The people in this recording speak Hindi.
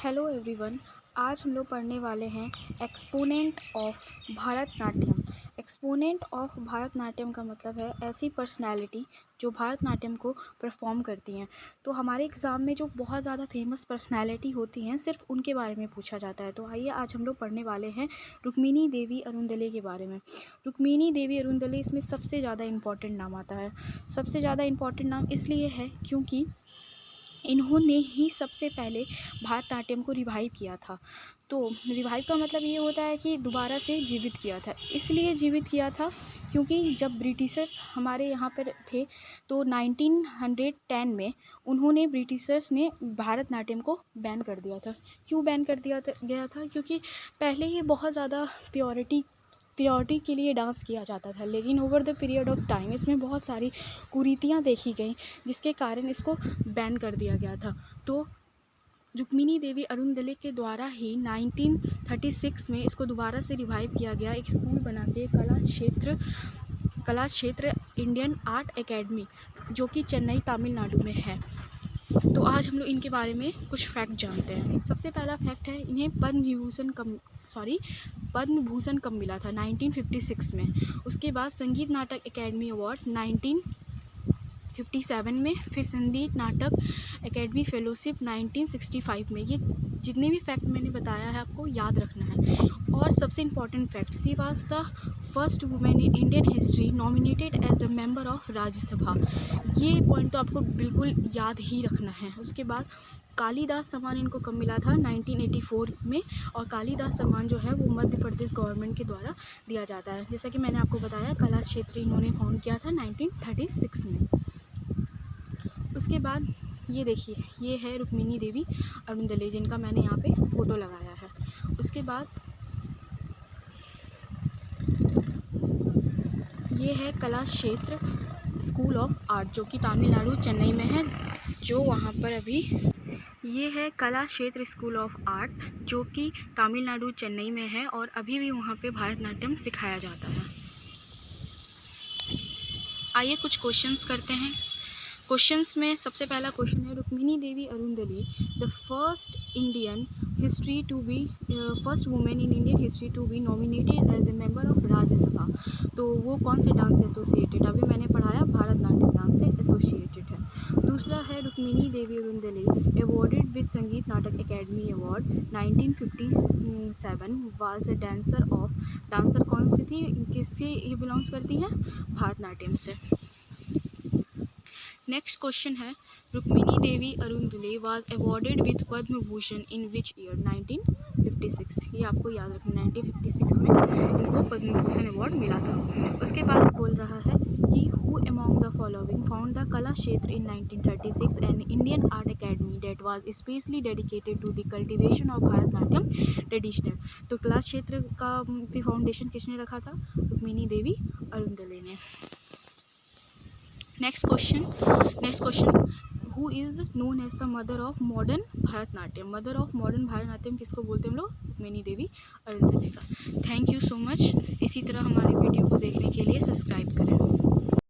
Hello everyone. आज हम लोग पढ़ने वाले हैं exponent of Bharatanatyam. Exponent of Bharatanatyam का मतलब है ऐसी पर्सनालिटी जो भरतनाट्यम को परफॉर्म करती हैं। तो हमारे एग्ज़ाम में जो बहुत ज़्यादा फेमस पर्सनालिटी होती हैं सिर्फ उनके बारे में पूछा जाता है। तो आइए आज हम लोग पढ़ने वाले हैं रुक्मिणी देवी अरुणदले के बारे में। रुक्मिणी देवी अरुणदले इसमें सबसे ज़्यादा इम्पॉर्टेंट नाम आता है। सबसे ज़्यादा इम्पॉर्टेंट नाम इसलिए है क्योंकि इन्होंने ही सबसे पहले भरतनाट्यम को रिवाइव किया था। तो रिवाइव का मतलब ये होता है कि दोबारा से जीवित किया था। इसलिए जीवित किया था क्योंकि जब ब्रिटिशर्स हमारे यहाँ पर थे तो 1910 में उन्होंने ब्रिटिशर्स ने भरतनाट्यम को बैन कर दिया था। क्यों बैन कर दिया गया था? क्योंकि पहले ये बहुत ज़्यादा प्योरिटी के लिए डांस किया जाता था, लेकिन over the period of time इसमें बहुत सारी कुरीतियाँ देखी गई जिसके कारण इसको बैन कर दिया गया था। तो रुक्मिणी देवी अरुणदले के द्वारा ही 1936 में इसको दोबारा से रिवाइव किया गया। एक स्कूल बना के कला क्षेत्र इंडियन आर्ट एकेडमी, जो कि चेन्नई तमिलनाडु में है। तो आज हम लोग इनके बारे में कुछ फैक्ट जानते हैं। सबसे पहला फैक्ट है, इन्हें पद्म भूषण कब मिला था? 1956 में। उसके बाद संगीत नाटक एकेडमी अवार्ड 1957 में, फिर संगीत नाटक एकेडमी फेलोशिप 1965 में। ये जितने भी फैक्ट मैंने बताया है आपको याद रखना है। और सबसे important fact, she was the first women in Indian history nominated as a member of Rajya Sabha. ये पॉइंट तो आपको बिल्कुल याद ही रखना है। उसके बाद कालिदास सम्मान इनको कब मिला था? 1984 में। और कालिदास सम्मान जो है वो मध्य प्रदेश गवर्नमेंट के द्वारा दिया जाता है। जैसा कि मैंने आपको बताया, कला क्षेत्र इन्होंने फाउंड किया था 1936 में। उसके बाद ये देखिए, ये है रुक्मिणी देवी अरुणदले, जिनका मैंने यहाँ पे फ़ोटो लगाया है। उसके बाद ये है कला क्षेत्र स्कूल ऑफ आर्ट, जो कि तमिलनाडु चेन्नई में है, जो वहाँ पर अभी ये है कला क्षेत्र स्कूल ऑफ आर्ट, जो कि तमिलनाडु चेन्नई में है और अभी भी वहाँ पे भरतनाट्यम सिखाया जाता है। आइए कुछ क्वेश्चंस करते हैं। क्वेश्चंस में सबसे पहला क्वेश्चन है, Rukmini Devi Arundale the first women in Indian history to be nominated as a member of Rajya Sabha. तो वो कौन से डांस से एसोसिएटेड? अभी मैंने पढ़ाया, भरतनाट्यम डांस से एसोसिएटेड है। दूसरा है, रुक्मिणी देवी अरुणदले अवॉर्डेड विद संगीत नाटक academy award 1957 was a dancer कौन सी थी, किससे ये बिलोंग्स करती हैं? भरतनाट्यम से। नेक्स्ट क्वेश्चन है, Rukmini Devi Arundale was awarded with Padma Bhushan in which year? 1956। ये आपको याद रखना, 1956 में इनको पद्म भूषण अवार्ड मिला था। उसके बाद बोल रहा है कि who among the following found the Kalakshetra in 1936 an Indian art academy that was specially dedicated to the cultivation of Bharatanatyam traditional. तो कला क्षेत्र का भी फाउंडेशन किसने रखा था? रुक्मिणी देवी अरुणदले ने। Next question, who is known as the mother of modern Bharatanatyam? Mother of modern Bharatanatyam किसको बोलते हैं हम लोग? रुक्मिणी देवी अरुणदले का। Thank you so much. इसी तरह हमारे वीडियो को देखने के लिए सब्सक्राइब करें।